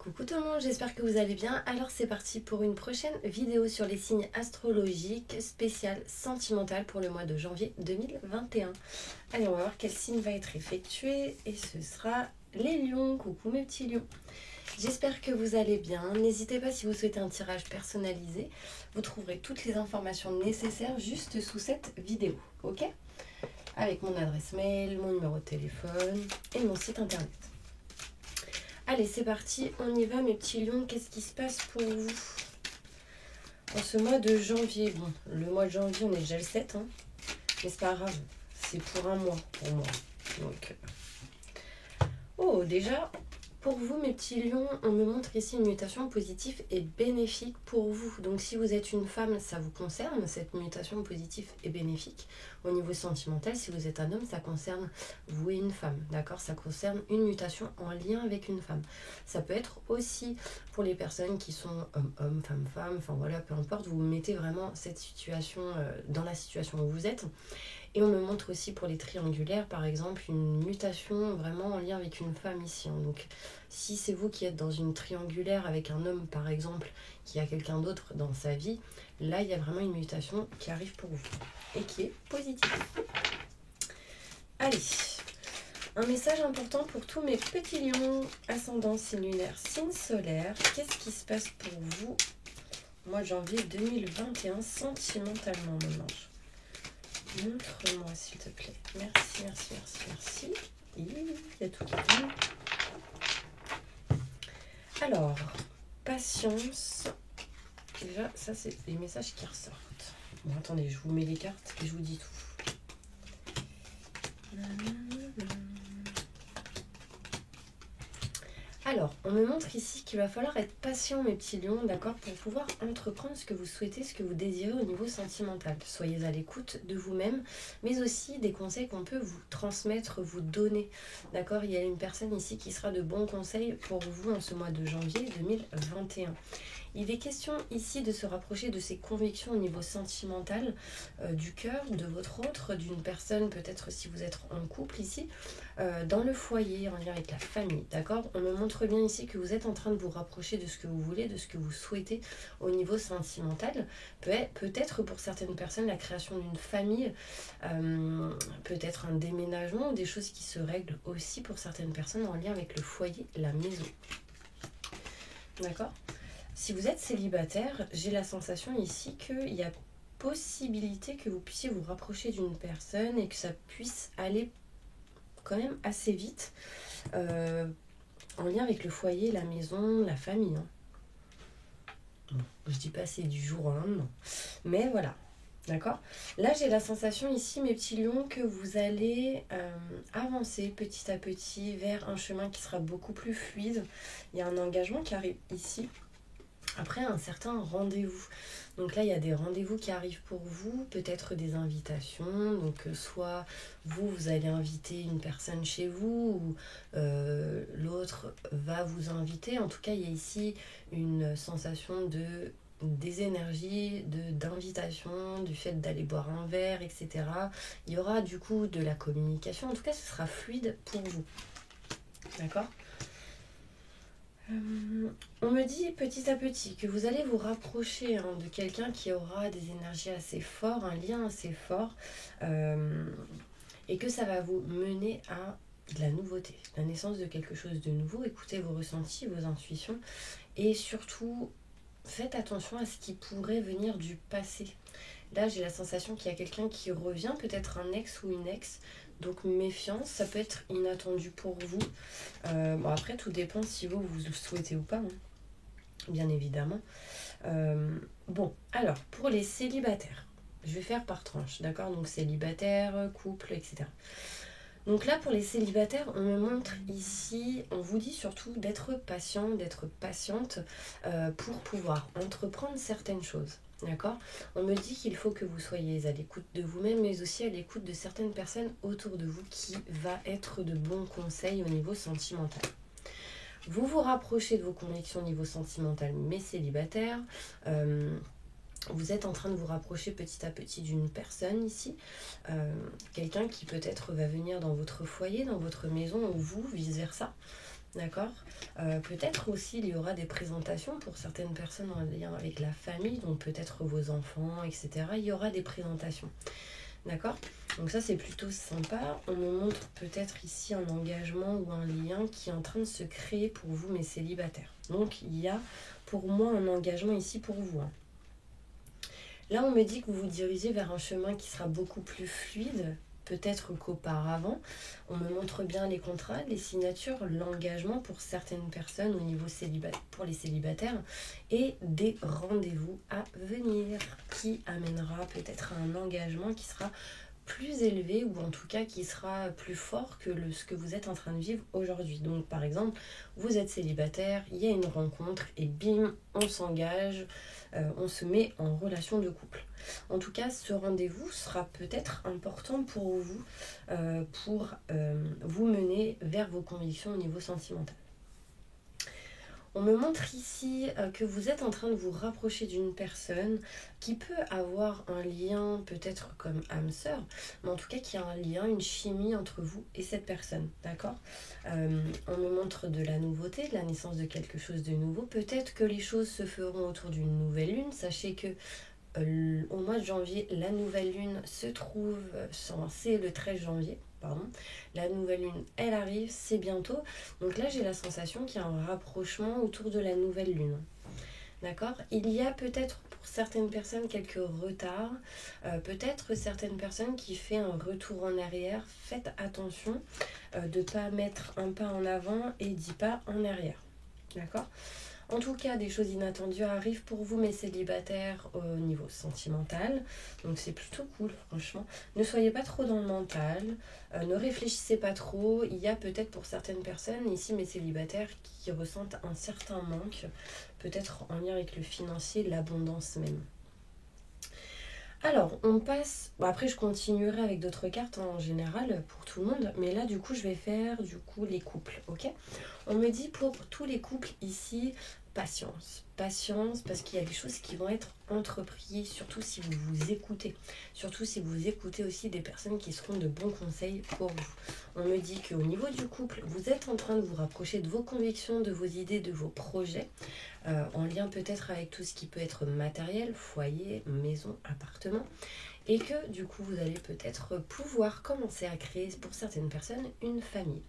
Coucou tout le monde, j'espère que vous allez bien. Alors c'est parti pour une prochaine vidéo sur les signes astrologiques spéciales sentimentales pour le mois de janvier 2021. Allez, on va voir quel signe va être effectué et ce sera les lions. Coucou mes petits lions. J'espère que vous allez bien. N'hésitez pas si vous souhaitez un tirage personnalisé. Vous trouverez toutes les informations nécessaires juste sous cette vidéo, ok? Avec mon adresse mail, mon numéro de téléphone et mon site internet. Allez, c'est parti, on y va mes petits lions. Qu'est-ce qui se passe pour vous en ce mois de janvier? Bon, le mois de janvier, on est déjà le 7, hein, mais c'est pas grave, c'est pour un mois pour moi. Donc, oh, déjà, pour vous mes petits lions, on me montre ici une mutation positive et bénéfique pour vous. Donc si vous êtes une femme, ça vous concerne, cette mutation positive et bénéfique. Au niveau sentimental, si vous êtes un homme, ça concerne vous et une femme, d'accord? Ça concerne une mutation en lien avec une femme. Ça peut être aussi pour les personnes qui sont homme-homme, femme-femme, enfin voilà, peu importe, vous mettez vraiment cette situation dans la situation où vous êtes. Et on me montre aussi pour les triangulaires, par exemple, une mutation vraiment en lien avec une femme ici. Donc, si c'est vous qui êtes dans une triangulaire avec un homme, par exemple, qui a quelqu'un d'autre dans sa vie, là, il y a vraiment une mutation qui arrive pour vous et qui est positive. Allez, un message important pour tous mes petits lions, ascendant, signe lunaire, signe solaire. Qu'est-ce qui se passe pour vous, mois de janvier 2021, sentimentalement, mon ange? Montre-moi s'il te plaît. Merci, merci, merci, merci. Il y a tout qui vient. Alors, patience. Déjà, ça c'est les messages qui ressortent. Bon, attendez, je vous mets les cartes et je vous dis tout. Alors, on me montre ici qu'il va falloir être patient, mes petits lions, d'accord, pour pouvoir entreprendre ce que vous souhaitez, ce que vous désirez au niveau sentimental. Soyez à l'écoute de vous-même, mais aussi des conseils qu'on peut vous transmettre, vous donner, d'accord. Il y a une personne ici qui sera de bons conseils pour vous en ce mois de janvier 2021. Il est question ici de se rapprocher de ses convictions au niveau sentimental, du cœur, de votre autre, d'une personne, peut-être si vous êtes en couple ici, dans le foyer, en lien avec la famille, d'accord? On me montre bien ici que vous êtes en train de vous rapprocher de ce que vous voulez, de ce que vous souhaitez au niveau sentimental. Peut-être pour certaines personnes, la création d'une famille, peut-être un déménagement, des choses qui se règlent aussi pour certaines personnes en lien avec le foyer, la maison. D'accord? Si vous êtes célibataire, j'ai la sensation ici qu'il y a possibilité que vous puissiez vous rapprocher d'une personne et que ça puisse aller quand même assez vite en lien avec le foyer, la maison, la famille. Hein. Bon, je dis pas c'est du jour au lendemain, mais voilà. D'accord? Là, j'ai la sensation ici, mes petits lions, que vous allez avancer petit à petit vers un chemin qui sera beaucoup plus fluide. Il y a un engagement qui arrive ici. Après un certain rendez-vous. Donc là, il y a des rendez-vous qui arrivent pour vous, peut-être des invitations. Donc soit vous allez inviter une personne chez vous ou l'autre va vous inviter. En tout cas, il y a ici une sensation des énergies, d'invitation, du fait d'aller boire un verre, etc. Il y aura du coup de la communication. En tout cas, ce sera fluide pour vous. D'accord ? On me dit petit à petit que vous allez vous rapprocher de quelqu'un qui aura des énergies assez fortes, un lien assez fort, et que ça va vous mener à de la nouveauté, la naissance de quelque chose de nouveau. Écoutez vos ressentis, vos intuitions, et surtout faites attention à ce qui pourrait venir du passé. Là, j'ai la sensation qu'il y a quelqu'un qui revient, peut-être un ex ou une ex. Donc méfiance, ça peut être inattendu pour vous. Bon, après, tout dépend si vous le souhaitez ou pas, hein, bien évidemment. Bon, alors, pour les célibataires, je vais faire par tranche, d'accord? Donc célibataire, couple, etc. Donc là, pour les célibataires, on me montre ici, on vous dit surtout d'être patient, d'être patiente pour pouvoir entreprendre certaines choses. D'accord? On me dit qu'il faut que vous soyez à l'écoute de vous-même, mais aussi à l'écoute de certaines personnes autour de vous qui va être de bons conseils au niveau sentimental. Vous vous rapprochez de vos convictions au niveau sentimental, mais célibataire. Vous êtes en train de vous rapprocher petit à petit d'une personne ici, quelqu'un qui peut-être va venir dans votre foyer, dans votre maison, ou vous, vice-versa. d'accord? Peut-être aussi il y aura des présentations pour certaines personnes en lien avec la famille, donc peut-être vos enfants, etc. Il y aura des présentations, d'accord? Donc ça c'est plutôt sympa. On me montre peut-être ici un engagement ou un lien qui est en train de se créer pour vous, mes célibataires. Donc il y a pour moi un engagement ici pour vous, hein. Là, on me dit que vous vous dirigez vers un chemin qui sera beaucoup plus fluide, peut-être qu'auparavant. On me montre bien les contrats, les signatures, l'engagement pour certaines personnes au niveau pour les célibataires et des rendez-vous à venir qui amènera peut-être à un engagement qui sera plus élevé ou en tout cas qui sera plus fort que ce que vous êtes en train de vivre aujourd'hui. Donc par exemple, vous êtes célibataire, il y a une rencontre et bim, on s'engage, on se met en relation de couple. En tout cas, ce rendez-vous sera peut-être important pour vous, vous mener vers vos convictions au niveau sentimental. On me montre ici que vous êtes en train de vous rapprocher d'une personne qui peut avoir un lien peut-être comme âme sœur, mais en tout cas qui a un lien, une chimie entre vous et cette personne, d'accord? On me montre de la nouveauté, de la naissance de quelque chose de nouveau. Peut-être que les choses se feront autour d'une nouvelle lune. Sachez que au mois de janvier, la nouvelle lune se trouve, c'est le 13 janvier, pardon. La nouvelle lune, elle arrive, c'est bientôt. Donc là, j'ai la sensation qu'il y a un rapprochement autour de la nouvelle lune. D'accord? Il y a peut-être pour certaines personnes quelques retards, peut-être certaines personnes qui font un retour en arrière. Faites attention de ne pas mettre un pas en avant et 10 pas en arrière. D'accord? En tout cas, des choses inattendues arrivent pour vous, mes célibataires, au niveau sentimental. Donc c'est plutôt cool, franchement. Ne soyez pas trop dans le mental, ne réfléchissez pas trop. Il y a peut-être pour certaines personnes, ici mes célibataires, qui ressentent un certain manque, peut-être en lien avec le financier, l'abondance même. Alors, on passe... Bon, après, je continuerai avec d'autres cartes en général pour tout le monde. Mais là, du coup, je vais faire les couples, ok? On me dit pour tous les couples ici, patience. Patience parce qu'il y a des choses qui vont être entreprises, surtout si vous vous écoutez. Surtout si vous écoutez aussi des personnes qui seront de bons conseils pour vous. On me dit qu'au niveau du couple, vous êtes en train de vous rapprocher de vos convictions, de vos idées, de vos projets. En lien peut-être avec tout ce qui peut être matériel, foyer, maison, appartement, et que du coup vous allez peut-être pouvoir commencer à créer pour certaines personnes une famille.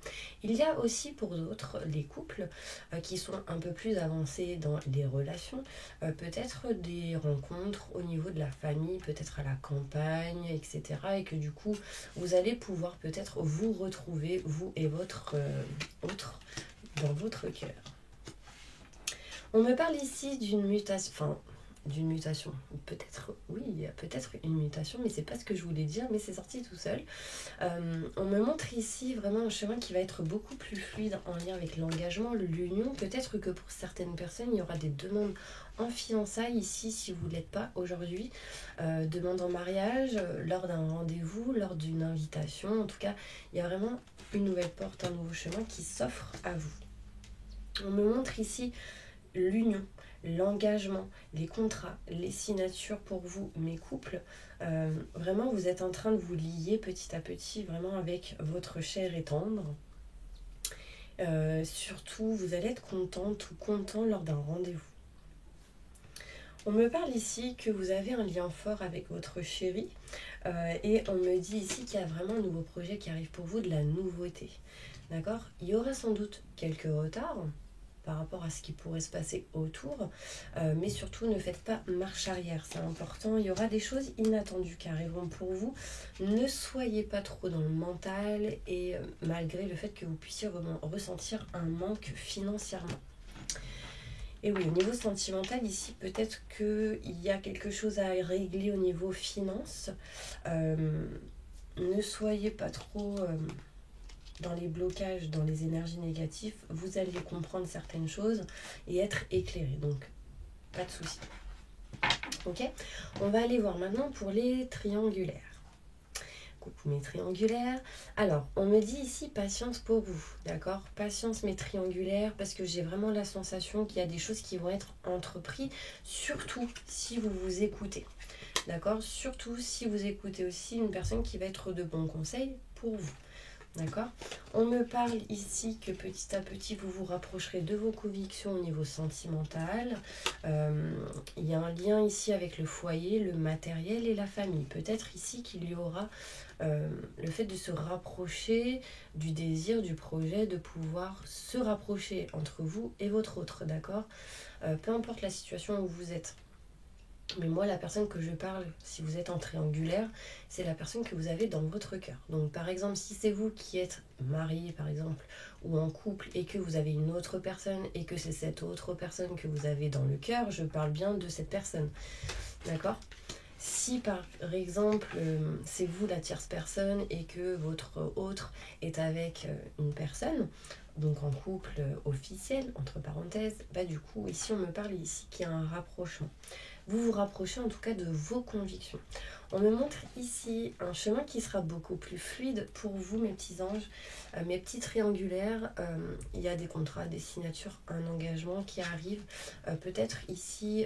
Il y a aussi pour d'autres les couples qui sont un peu plus avancés dans les relations, peut-être des rencontres au niveau de la famille, peut-être à la campagne, etc. Et que du coup vous allez pouvoir peut-être vous retrouver, vous et votre autre, dans votre cœur. On me parle ici d'une mutation, peut-être, oui, peut-être une mutation, mais c'est pas ce que je voulais dire, mais c'est sorti tout seul. On me montre ici vraiment un chemin qui va être beaucoup plus fluide en lien avec l'engagement, l'union. Peut-être que pour certaines personnes, il y aura des demandes en fiançailles ici, si vous ne l'êtes pas aujourd'hui. Demande en mariage, lors d'un rendez-vous, lors d'une invitation. En tout cas, il y a vraiment une nouvelle porte, un nouveau chemin qui s'offre à vous. On me montre ici l'union, l'engagement, les contrats, les signatures pour vous, mes couples. Vraiment, vous êtes en train de vous lier petit à petit, vraiment avec votre chair et tendre. Surtout, vous allez être contente ou content lors d'un rendez-vous. On me parle ici que vous avez un lien fort avec votre chéri et on me dit ici qu'il y a vraiment un nouveau projet qui arrive pour vous, de la nouveauté. D'accord? Il y aura sans doute quelques retards par rapport à ce qui pourrait se passer autour, mais surtout ne faites pas marche arrière, c'est important. Il y aura des choses inattendues qui arriveront pour vous. Ne soyez pas trop dans le mental et malgré le fait que vous puissiez ressentir un manque financièrement. Et oui, au niveau sentimental, ici, peut-être qu'il y a quelque chose à régler au niveau finance. Ne soyez pas trop dans les blocages, dans les énergies négatives. Vous allez comprendre certaines choses et être éclairé. Donc, pas de souci. Ok ? On va aller voir maintenant pour les triangulaires. Coucou mes triangulaires. Alors, on me dit ici patience pour vous, d'accord? Patience mes triangulaires, parce que j'ai vraiment la sensation qu'il y a des choses qui vont être entreprises, surtout si vous vous écoutez, d'accord? Surtout si vous écoutez aussi une personne qui va être de bons conseils pour vous. D'accord? On me parle ici que petit à petit, vous vous rapprocherez de vos convictions au niveau sentimental. Il y a un lien ici avec le foyer, le matériel et la famille. Peut-être ici qu'il y aura le fait de se rapprocher du désir, du projet, de pouvoir se rapprocher entre vous et votre autre, d'accord? Peu importe la situation où vous êtes. Mais moi, la personne que je parle, si vous êtes en triangulaire, c'est la personne que vous avez dans votre cœur. Donc, par exemple, si c'est vous qui êtes marié, par exemple, ou en couple, et que vous avez une autre personne, et que c'est cette autre personne que vous avez dans le cœur, je parle bien de cette personne. D'accord? Si par exemple c'est vous la tierce personne et que votre autre est avec une personne, donc en couple officiel, entre parenthèses, bah du coup ici on me parle ici qu'il y a un rapprochement. Vous vous rapprochez en tout cas de vos convictions. On me montre ici un chemin qui sera beaucoup plus fluide pour vous mes petits anges, mes petits triangulaires. Il y a des contrats, des signatures, un engagement qui arrive. Peut-être ici...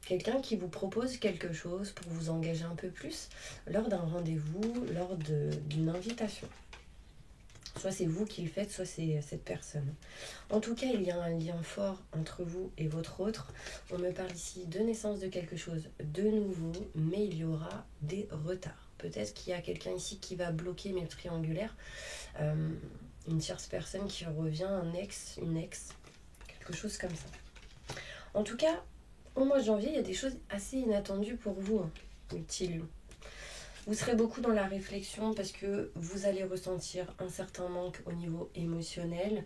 quelqu'un qui vous propose quelque chose pour vous engager un peu plus lors d'un rendez-vous, lors d'une invitation. Soit c'est vous qui le faites, soit c'est cette personne. En tout cas, il y a un lien fort entre vous et votre autre. On me parle ici de naissance de quelque chose de nouveau, mais il y aura des retards. Peut-être qu'il y a quelqu'un ici qui va bloquer mes triangulaires. Une tierce personne qui revient, un ex, une ex, quelque chose comme ça. En tout cas, au mois de janvier, il y a des choses assez inattendues pour vous, mes petits lions. Vous serez beaucoup dans la réflexion parce que vous allez ressentir un certain manque au niveau émotionnel.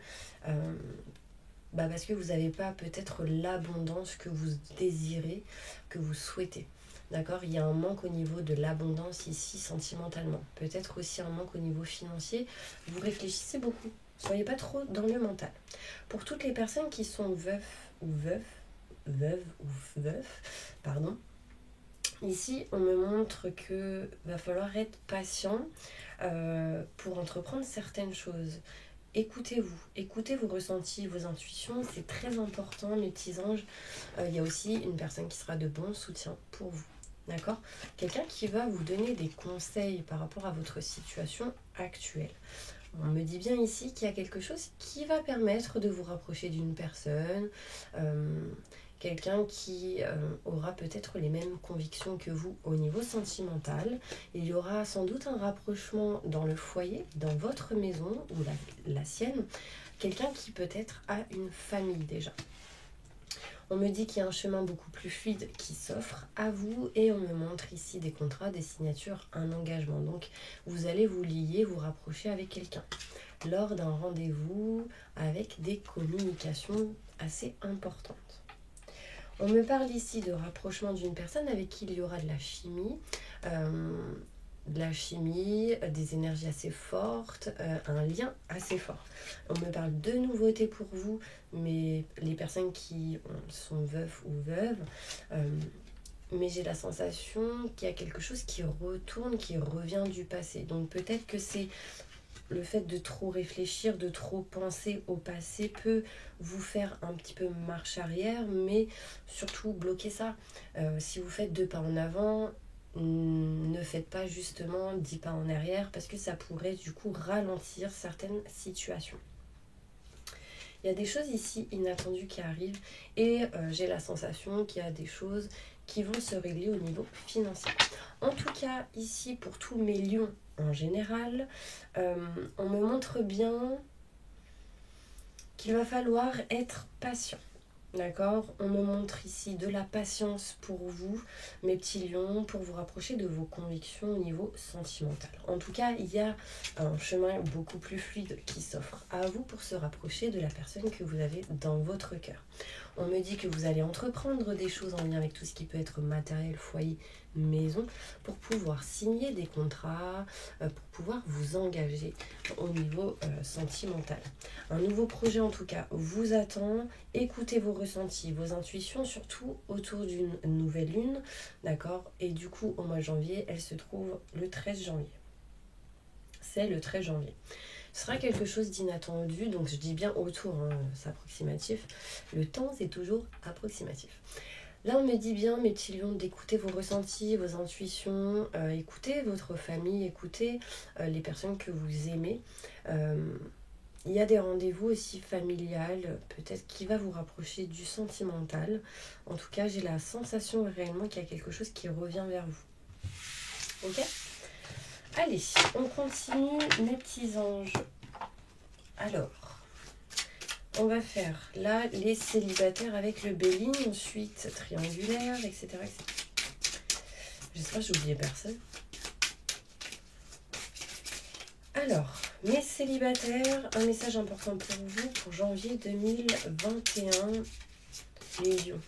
Parce que vous n'avez pas peut-être l'abondance que vous désirez, que vous souhaitez. D'accord? Il y a un manque au niveau de l'abondance ici sentimentalement. Peut-être aussi un manque au niveau financier. Vous réfléchissez beaucoup. Soyez pas trop dans le mental. Pour toutes les personnes qui sont veufs ou veufs, pardon. Ici, on me montre que va falloir être patient pour entreprendre certaines choses. Écoutez-vous, écoutez vos ressentis, vos intuitions, c'est très important, mes petits anges. Il y a aussi une personne qui sera de bon soutien pour vous. D'accord? Quelqu'un qui va vous donner des conseils par rapport à votre situation actuelle. On me dit bien ici qu'il y a quelque chose qui va permettre de vous rapprocher d'une personne, quelqu'un qui aura peut-être les mêmes convictions que vous au niveau sentimental. Il y aura sans doute un rapprochement dans le foyer, dans votre maison ou la sienne, quelqu'un qui peut-être a une famille déjà. On me dit qu'il y a un chemin beaucoup plus fluide qui s'offre à vous et on me montre ici des contrats, des signatures, un engagement. Donc vous allez vous lier, vous rapprocher avec quelqu'un lors d'un rendez-vous avec des communications assez importantes. On me parle ici de rapprochement d'une personne avec qui il y aura de la chimie, des énergies assez fortes, un lien assez fort. On me parle de nouveautés pour vous, mais les personnes qui sont veufs ou veuves, mais j'ai la sensation qu'il y a quelque chose qui retourne, qui revient du passé. Donc peut-être que c'est le fait de trop réfléchir, de trop penser au passé peut vous faire un petit peu marche arrière, mais surtout bloquer ça. Si vous faites 2 pas en avant, ne faites pas justement 10 pas en arrière parce que ça pourrait du coup ralentir certaines situations. Il y a des choses ici inattendues qui arrivent et j'ai la sensation qu'il y a des choses qui vont se régler au niveau financier. En tout cas, ici, pour tous mes lions en général, on me montre bien qu'il va falloir être patient. D'accord? On me montre ici de la patience pour vous, mes petits lions, pour vous rapprocher de vos convictions au niveau sentimental. En tout cas, il y a un chemin beaucoup plus fluide qui s'offre à vous pour se rapprocher de la personne que vous avez dans votre cœur. On me dit que vous allez entreprendre des choses en lien avec tout ce qui peut être matériel, foyer, maison, pour pouvoir signer des contrats, pour pouvoir vous engager au niveau sentimental. Un nouveau projet en tout cas vous attend. Écoutez vos ressentis, vos intuitions, surtout autour d'une nouvelle lune, d'accord? Et du coup, au mois de janvier, elle se trouve le 13 janvier. C'est le 13 janvier. Ce sera quelque chose d'inattendu, donc je dis bien autour, c'est approximatif. Le temps, c'est toujours approximatif. Là, on me dit bien, mes petits lions, d'écouter vos ressentis, vos intuitions, écoutez votre famille, écoutez les personnes que vous aimez. Il y a des rendez-vous aussi familiales, peut-être qui va vous rapprocher du sentimental. En tout cas, j'ai la sensation réellement qu'il y a quelque chose qui revient vers vous. Ok ? Allez, on continue, mes petits anges. Alors, on va faire là les célibataires avec le bélier, ensuite triangulaire, etc. etc. J'espère que j'ai oublié personne. Alors, mes célibataires, un message important pour vous pour janvier 2021, les lions.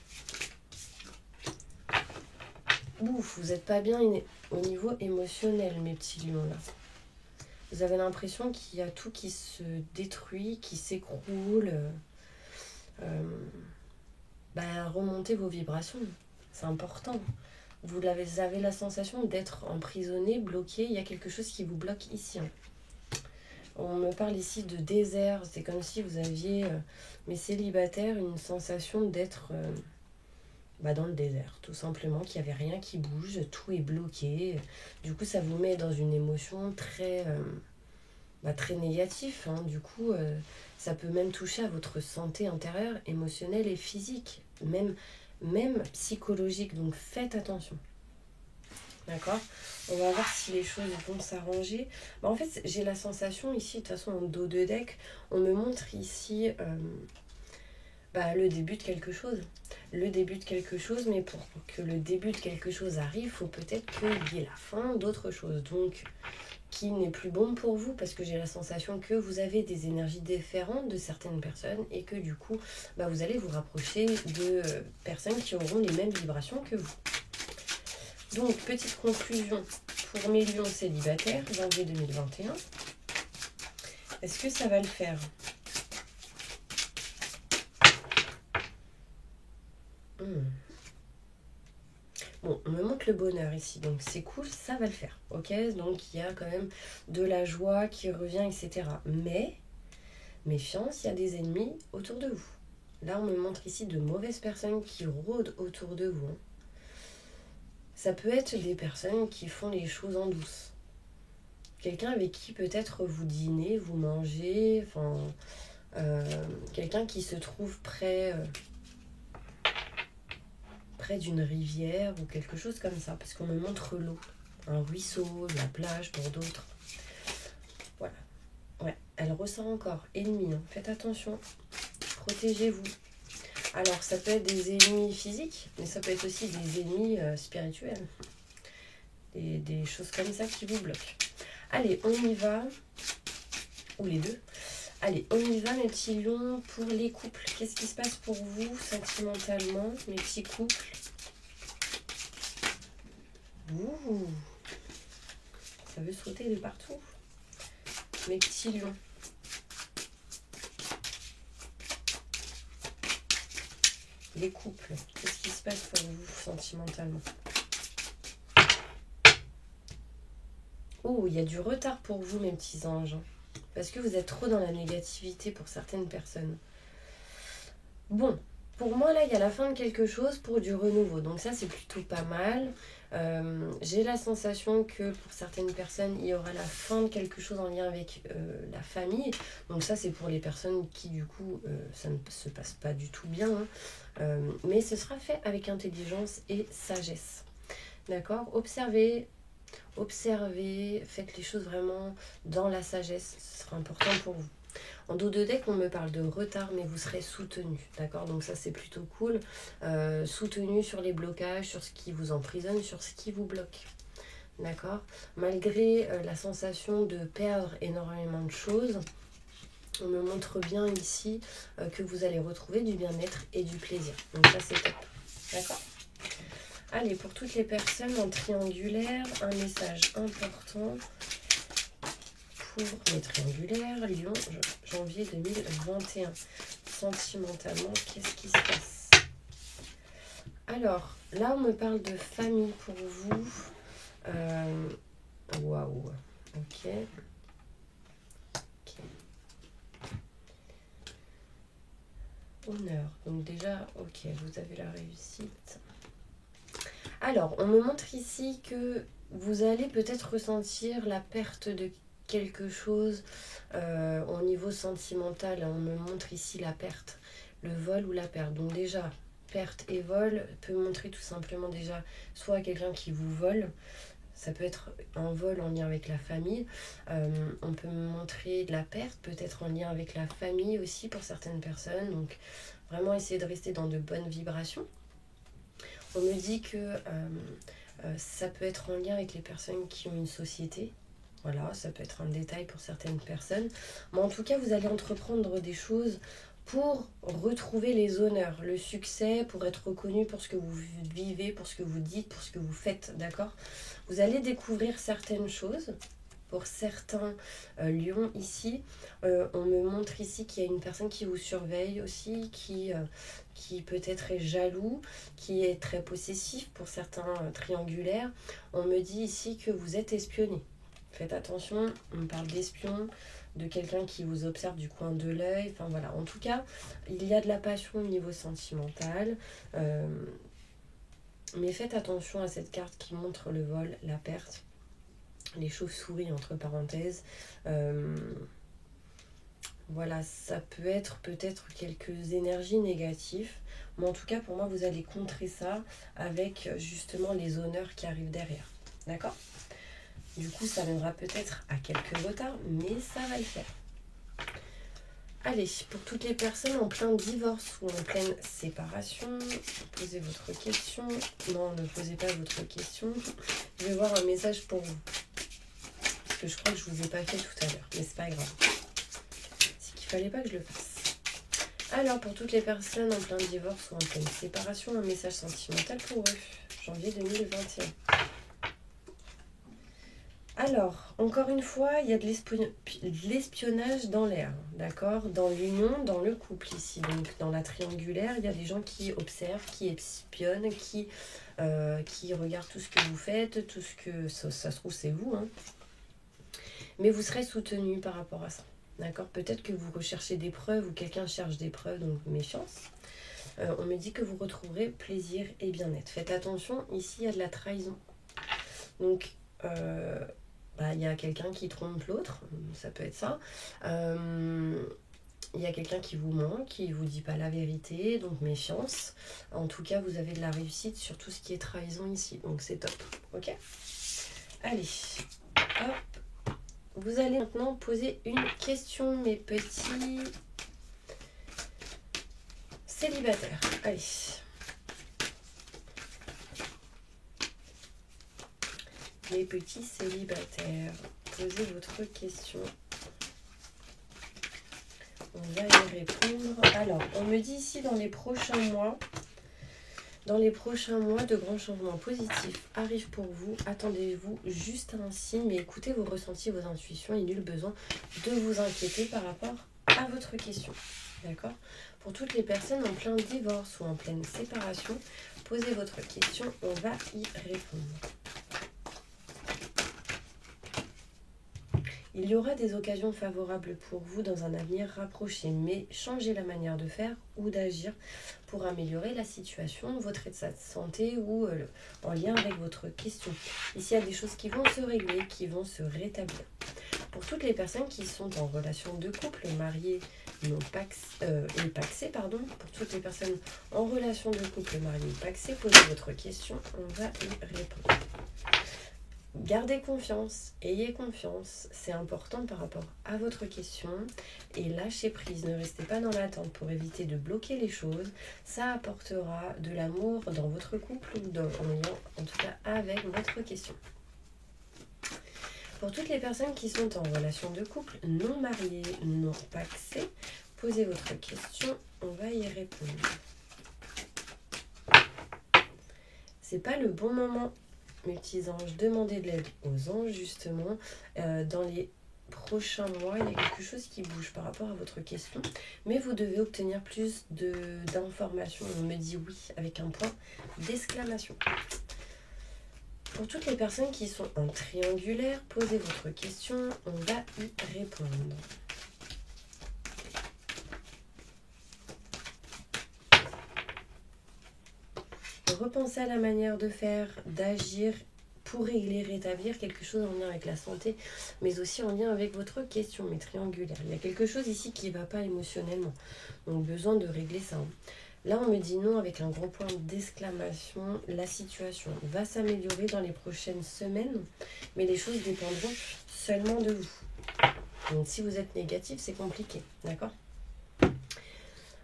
Ouf, vous n'êtes pas bien au niveau émotionnel, mes petits lions là. Vous avez l'impression qu'il y a tout qui se détruit, qui s'écroule. Remontez vos vibrations, c'est important. Vous avez la sensation d'être emprisonné, bloqué, il y a quelque chose qui vous bloque ici. On me parle ici de désert, c'est comme si vous aviez, mes célibataires, une sensation d'être dans le désert, tout simplement, qu'il n'y avait rien qui bouge, tout est bloqué. Du coup, ça vous met dans une émotion très, très négative. Du coup, ça peut même toucher à votre santé intérieure, émotionnelle et physique, même psychologique. Donc, faites attention. D'accord ? On va voir si les choses vont s'arranger. En fait, j'ai la sensation ici, de toute façon, en dos de deck, on me montre ici le début de quelque chose. Le début de quelque chose, mais pour que le début de quelque chose arrive, il faut peut-être qu'il y ait la fin d'autre chose. Donc, qui n'est plus bon pour vous, parce que j'ai la sensation que vous avez des énergies différentes de certaines personnes et que du coup, vous allez vous rapprocher de personnes qui auront les mêmes vibrations que vous. Donc, petite conclusion pour mes lions célibataires, janvier 2021. Est-ce que ça va le faire ? Bon, on me montre le bonheur ici, donc c'est cool, ça va le faire, ok ? Donc, il y a quand même de la joie qui revient, etc. Mais, méfiance, il y a des ennemis autour de vous. Là, on me montre ici de mauvaises personnes qui rôdent autour de vous. Ça peut être des personnes qui font les choses en douce. Quelqu'un avec qui peut-être vous dînez, vous mangez, quelqu'un qui se trouve près d'une rivière ou quelque chose comme ça, parce qu'on me montre l'eau, un ruisseau, la plage pour d'autres. Voilà. Ouais, elle ressort encore. Ennemis, faites attention. Protégez-vous. Alors, ça peut être des ennemis physiques, mais ça peut être aussi des ennemis spirituels. Des choses comme ça qui vous bloquent. Allez, on y va. Ou les deux. Allez, on y va, mes petits lions, pour les couples. Qu'est-ce qui se passe pour vous sentimentalement, mes petits couples ? Ouh, ça veut sauter de partout. Mes petits lions. Les couples, qu'est-ce qui se passe pour vous sentimentalement ? Oh, il y a du retard pour vous, mes petits anges. Parce que vous êtes trop dans la négativité pour certaines personnes. Bon, pour moi, là, il y a la fin de quelque chose pour du renouveau. Donc ça, c'est plutôt pas mal. J'ai la sensation que pour certaines personnes, il y aura la fin de quelque chose en lien avec la famille. Donc ça, c'est pour les personnes qui, du coup, ça ne se passe pas du tout bien. Mais ce sera fait avec intelligence et sagesse. D'accord ? Observez, faites les choses vraiment dans la sagesse. Ce sera important pour vous. En dos de deck, on me parle de retard, mais vous serez soutenu, d'accord ? Donc ça, c'est plutôt cool. Soutenu sur les blocages, sur ce qui vous emprisonne, sur ce qui vous bloque, d'accord ? Malgré la sensation de perdre énormément de choses, on me montre bien ici que vous allez retrouver du bien-être et du plaisir. Donc ça, c'est top, d'accord ? Allez, pour toutes les personnes en triangulaire, un message important pour les triangulaires, Lion, janvier 2021. Sentimentalement, qu'est-ce qui se passe ? Alors, là, on me parle de famille pour vous. Waouh. Ok. Honneur. Donc déjà, ok, vous avez la réussite. Alors, on me montre ici que vous allez peut-être ressentir la perte de quelque chose au niveau sentimental. On me montre ici la perte, le vol ou la perte. Donc déjà, perte et vol peut montrer tout simplement déjà soit quelqu'un qui vous vole, ça peut être un vol en lien avec la famille. On peut me montrer de la perte, peut-être en lien avec la famille aussi pour certaines personnes. Donc vraiment essayer de rester dans de bonnes vibrations. On me dit que ça peut être en lien avec les personnes qui ont une société. Voilà, ça peut être un détail pour certaines personnes. Mais en tout cas, vous allez entreprendre des choses pour retrouver les honneurs, le succès, pour être reconnu pour ce que vous vivez, pour ce que vous dites, pour ce que vous faites, d'accord? Vous allez découvrir certaines choses. Pour certains lions ici, on me montre ici qu'il y a une personne qui vous surveille aussi, qui peut-être est jaloux, qui est très possessif pour certains triangulaires. On me dit ici que vous êtes espionné. Faites attention, on me parle d'espion, de quelqu'un qui vous observe du coin de l'œil. Enfin voilà, en tout cas, il y a de la passion au niveau sentimental. Mais faites attention à cette carte qui montre le vol, la perte. Les chauves-souris entre parenthèses. Voilà, ça peut être peut-être quelques énergies négatives. Mais en tout cas, pour moi, vous allez contrer ça avec justement les honneurs qui arrivent derrière. D'accord? Du coup, ça mènera peut-être à quelques retards, mais ça va le faire. Allez, pour toutes les personnes en plein divorce ou en pleine séparation, posez votre question. Non, ne posez pas votre question. Je vais voir un message pour vous. Parce que je crois que je ne vous ai pas fait tout à l'heure, mais c'est pas grave. C'est qu'il fallait pas que je le fasse. Alors, pour toutes les personnes en plein divorce ou en pleine séparation, un message sentimental pour eux, janvier 2021. Alors, encore une fois, il y a de l'espionnage dans l'air, d'accord? Dans l'union, dans le couple ici. Donc, dans la triangulaire, il y a des gens qui observent, qui espionnent, qui regardent tout ce que vous faites, tout ce que... Ça se trouve, c'est vous, hein. Mais vous serez soutenu par rapport à ça, d'accord? Peut-être que vous recherchez des preuves ou quelqu'un cherche des preuves, donc méfiance. On me dit que vous retrouverez plaisir et bien-être. Faites attention, ici, il y a de la trahison. Donc... il y a quelqu'un qui trompe l'autre, ça peut être ça. Il y a quelqu'un qui vous ment, qui ne vous dit pas la vérité, donc méfiance. En tout cas, vous avez de la réussite sur tout ce qui est trahison ici, donc c'est top. Ok? Allez, hop. Vous allez maintenant poser une question, mes petits célibataires. Allez. Les petits célibataires, posez votre question. On va y répondre. Alors, on me dit ici dans les prochains mois, de grands changements positifs arrivent pour vous. Attendez-vous juste à un signe, mais écoutez vos ressentis, vos intuitions. Il n'y a nul besoin de vous inquiéter par rapport à votre question. D'accord? Pour toutes les personnes en plein divorce ou en pleine séparation, posez votre question, on va y répondre. Il y aura des occasions favorables pour vous dans un avenir rapproché, mais changez la manière de faire ou d'agir pour améliorer la situation, votre état de santé ou en lien avec votre question. Ici, il y a des choses qui vont se régler, qui vont se rétablir. Pour toutes les personnes qui sont en relation de couple, mariées et paxées, pour toutes les personnes en relation de couple, mariées et paxées, posez votre question, on va y répondre. Gardez confiance, ayez confiance, c'est important par rapport à votre question et lâchez prise, ne restez pas dans l'attente pour éviter de bloquer les choses, ça apportera de l'amour dans votre couple ou en lien en tout cas avec votre question. Pour toutes les personnes qui sont en relation de couple, non mariées, non paxées, posez votre question, on va y répondre. C'est pas le bon moment. Mes petits anges, demandez de l'aide aux anges justement. Dans les prochains mois, il y a quelque chose qui bouge par rapport à votre question. Mais vous devez obtenir plus d'informations. On me dit oui avec un point d'exclamation. Pour toutes les personnes qui sont en triangulaire, posez votre question. On va y répondre. repenser à la manière de faire, d'agir pour régler, rétablir quelque chose en lien avec la santé, mais aussi en lien avec votre question, mes triangulaires. Il y a quelque chose ici qui ne va pas émotionnellement, donc besoin de régler ça. Là, on me dit non avec un gros point d'exclamation. La situation va s'améliorer dans les prochaines semaines, mais les choses dépendront seulement de vous. Donc si vous êtes négatif, c'est compliqué, d'accord ?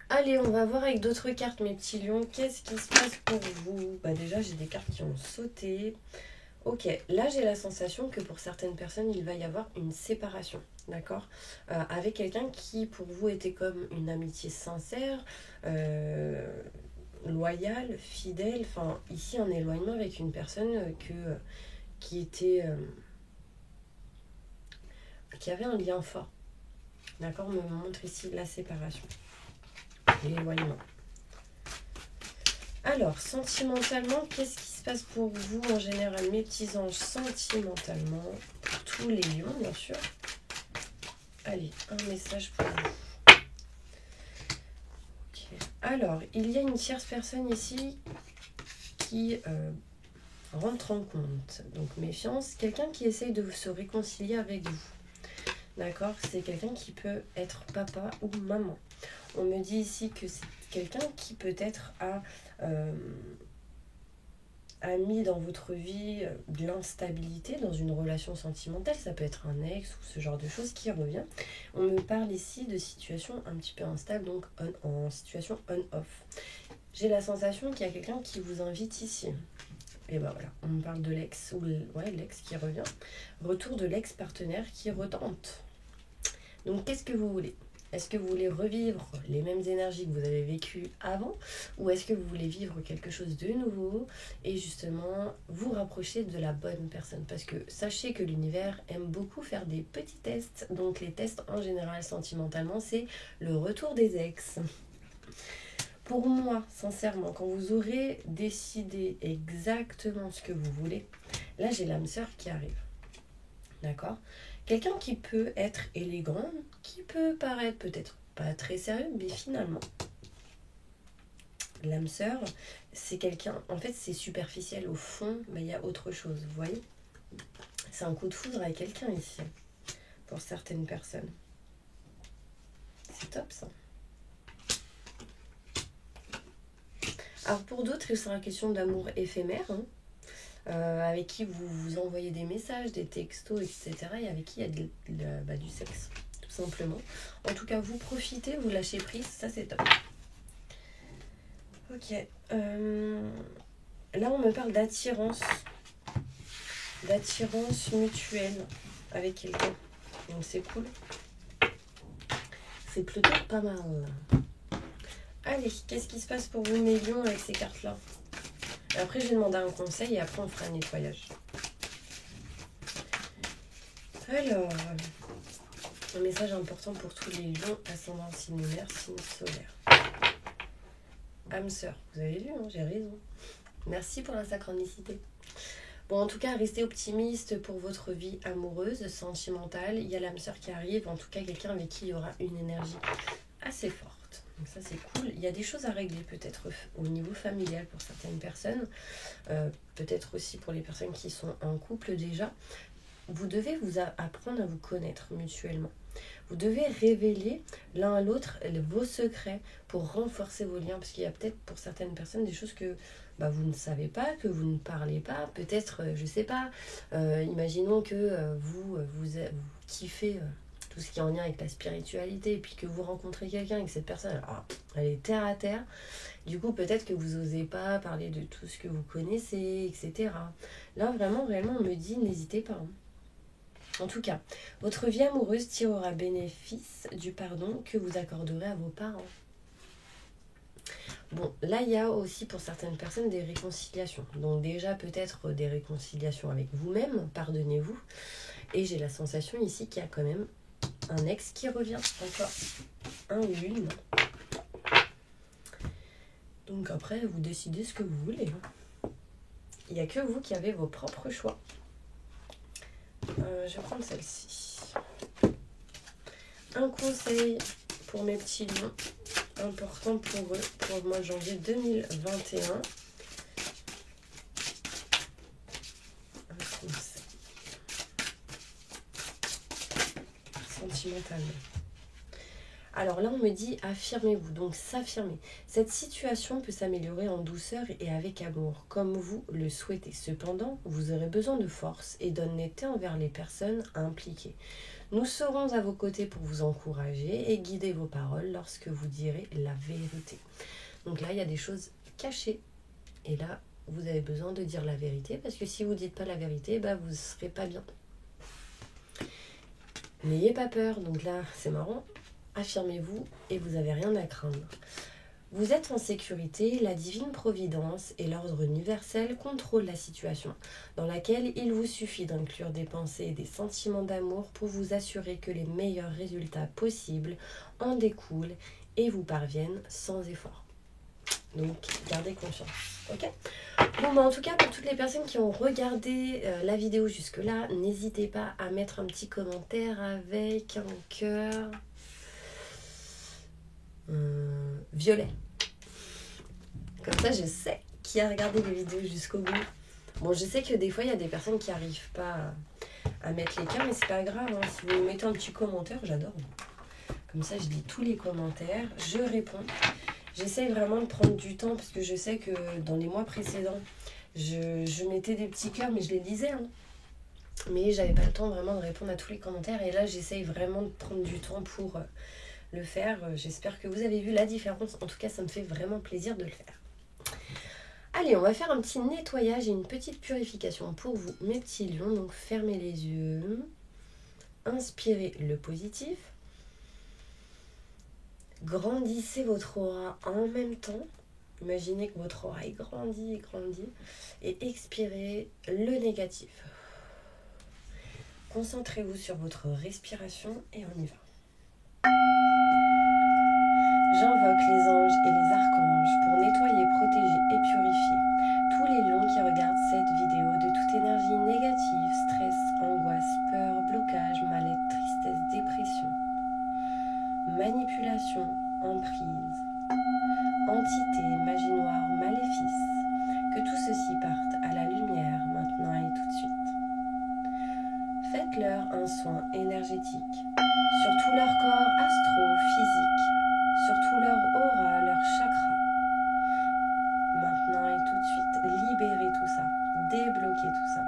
Allez, on va voir avec d'autres cartes, mes petits lions. Qu'est-ce qui se passe pour vous ? Déjà, j'ai des cartes qui ont sauté. Ok, là, j'ai la sensation que pour certaines personnes, il va y avoir une séparation, d'accord ? Avec quelqu'un qui, pour vous, était comme une amitié sincère, loyale, fidèle. Enfin, ici, un éloignement avec une personne qui avait un lien fort. D'accord ? On me montre ici la séparation. L'éloignement. Alors, sentimentalement, qu'est-ce qui se passe pour vous en général, mes petits anges, sentimentalement, pour tous les lions, bien sûr. Allez, un message pour vous. Okay. Alors, il y a une tierce personne ici qui rentre en compte. Donc, méfiance, quelqu'un qui essaye de se réconcilier avec vous. D'accord ? C'est quelqu'un qui peut être papa ou maman. On me dit ici que c'est quelqu'un qui peut-être a mis dans votre vie de l'instabilité dans une relation sentimentale. Ça peut être un ex ou ce genre de choses qui revient. On me parle ici de situation un petit peu instable, donc en situation on-off. J'ai la sensation qu'il y a quelqu'un qui vous invite ici. Et voilà, on me parle de l'ex, ou l'ex qui revient. Retour de l'ex-partenaire qui retente. Donc, qu'est-ce que vous voulez ? Est-ce que vous voulez revivre les mêmes énergies que vous avez vécues avant, ou est-ce que vous voulez vivre quelque chose de nouveau et justement vous rapprocher de la bonne personne ? Parce que sachez que l'univers aime beaucoup faire des petits tests. Donc, les tests en général sentimentalement, c'est le retour des ex. Pour moi, sincèrement, quand vous aurez décidé exactement ce que vous voulez, là j'ai l'âme sœur qui arrive. D'accord ? Quelqu'un qui peut être élégant, qui peut paraître peut-être pas très sérieux, mais finalement, l'âme sœur, c'est quelqu'un, en fait c'est superficiel, au fond, mais il y a autre chose, vous voyez ? C'est un coup de foudre avec quelqu'un ici, pour certaines personnes. C'est top ça. Alors pour d'autres, il sera question d'amour éphémère, avec qui vous vous envoyez des messages, des textos, etc. et avec qui il y a du sexe, tout simplement. En tout cas, vous profitez, vous lâchez prise, ça c'est top. Ok. Là, on me parle d'attirance mutuelle avec quelqu'un. Donc c'est cool. C'est plutôt pas mal. Allez, qu'est-ce qui se passe pour vous, mes lions, avec ces cartes-là ? Après, je vais demander un conseil et après, on fera un nettoyage. Alors, un message important pour tous les lions, ascendant signe lunaire, signe solaire. Âme sœur, vous avez vu, hein, j'ai raison. Merci pour la synchronicité. Bon, en tout cas, restez optimiste pour votre vie amoureuse, sentimentale. Il y a l'âme sœur qui arrive, en tout cas, quelqu'un avec qui il y aura une énergie assez forte. Donc ça, c'est cool. Il y a des choses à régler peut-être au niveau familial pour certaines personnes. Peut-être aussi pour les personnes qui sont en couple déjà. Vous devez vous apprendre à vous connaître mutuellement. Vous devez révéler l'un à l'autre vos secrets pour renforcer vos liens. Parce qu'il y a peut-être pour certaines personnes des choses que vous ne savez pas, que vous ne parlez pas. Peut-être, je ne sais pas, imaginons que vous kiffez tout ce qui est en lien avec la spiritualité et puis que vous rencontrez quelqu'un et que cette personne, elle est terre à terre. Du coup, peut-être que vous n'osez pas parler de tout ce que vous connaissez, etc. Là, vraiment, réellement, on me dit, n'hésitez pas. En tout cas, votre vie amoureuse tirera bénéfice du pardon que vous accorderez à vos parents. Bon, là, il y a aussi pour certaines personnes des réconciliations. Donc déjà, peut-être des réconciliations avec vous-même, pardonnez-vous. Et j'ai la sensation ici qu'il y a quand même un ex qui revient encore. Un ou une. Donc après, vous décidez ce que vous voulez. Il n'y a que vous qui avez vos propres choix. Je vais prendre celle-ci. Un conseil pour mes petits lions, important pour eux, pour le mois de janvier 2021. sentimentalement. Alors là, on me dit affirmez-vous, donc s'affirmer. Cette situation peut s'améliorer en douceur et avec amour, comme vous le souhaitez. Cependant, vous aurez besoin de force et d'honnêteté envers les personnes impliquées. Nous serons à vos côtés pour vous encourager et guider vos paroles lorsque vous direz la vérité. Donc là, il y a des choses cachées. Et là, vous avez besoin de dire la vérité, parce que si vous ne dites pas la vérité, vous ne serez pas bien. N'ayez pas peur, donc là, c'est marrant. Affirmez-vous et vous n'avez rien à craindre. Vous êtes en sécurité, la divine providence et l'ordre universel contrôlent la situation, dans laquelle il vous suffit d'inclure des pensées et des sentiments d'amour pour vous assurer que les meilleurs résultats possibles en découlent et vous parviennent sans effort. Donc, gardez confiance, ok ? Bon, en tout cas, pour toutes les personnes qui ont regardé la vidéo jusque-là, n'hésitez pas à mettre un petit commentaire avec un cœur violet. Comme ça, je sais qui a regardé les vidéos jusqu'au bout. Bon, je sais que des fois, il y a des personnes qui n'arrivent pas à mettre les cœurs, mais c'est pas grave. Hein. Si vous mettez un petit commentaire, j'adore. Comme ça, je lis tous les commentaires, je réponds. J'essaye vraiment de prendre du temps parce que je sais que dans les mois précédents, je mettais des petits cœurs, mais je les lisais. Hein. Mais j'avais pas le temps vraiment de répondre à tous les commentaires. Et là, j'essaye vraiment de prendre du temps pour le faire. J'espère que vous avez vu la différence. En tout cas, ça me fait vraiment plaisir de le faire. Allez, on va faire un petit nettoyage et une petite purification pour vous, mes petits lions. Donc, fermez les yeux. Inspirez le positif. Grandissez votre aura en même temps. Imaginez que votre aura est grandit. Et expirez le négatif. Concentrez-vous sur votre respiration et on y va. J'invoque les anges et les archanges pour nettoyer, protéger et purifier tous les lions qui regardent cette vidéo de toute énergie négative, stress, angoisse, peur, blocage, mal-être, tristesse, dépression, manipulation, emprise, entité, magie noire, maléfice. Que tout ceci parte à la lumière maintenant et tout de suite. Faites-leur un soin énergétique sur tout leur corps astro-physique, sur tout leur aura, leur chakra. Maintenant et tout de suite, libérez tout ça, débloquez tout ça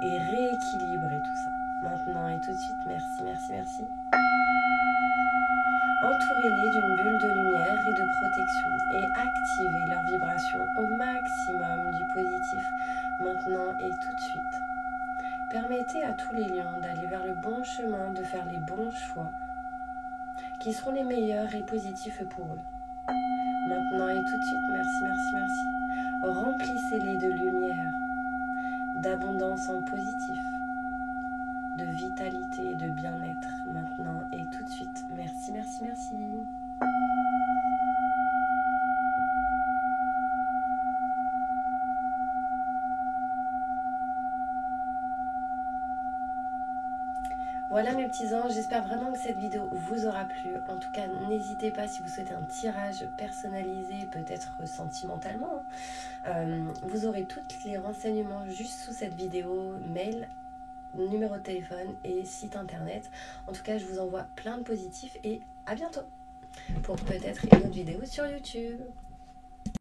et rééquilibrez tout ça. Maintenant et tout de suite, merci. Entourez-les d'une bulle de lumière et de protection et activez leur vibration au maximum du positif maintenant et tout de suite. Permettez à tous les lions d'aller vers le bon chemin, de faire les bons choix qui seront les meilleurs et positifs pour eux. Maintenant et tout de suite, merci. Remplissez-les de lumière, d'abondance en positif, de vitalité et de bien-être. Maintenant et tout de suite, merci. Voilà mes petits anges, j'espère vraiment que cette vidéo vous aura plu. En tout cas, n'hésitez pas si vous souhaitez un tirage personnalisé, peut-être sentimentalement. Vous aurez tous les renseignements juste sous cette vidéo, mail, numéro de téléphone et site internet. En tout cas, je vous envoie plein de positifs et à bientôt pour peut-être une autre vidéo sur YouTube.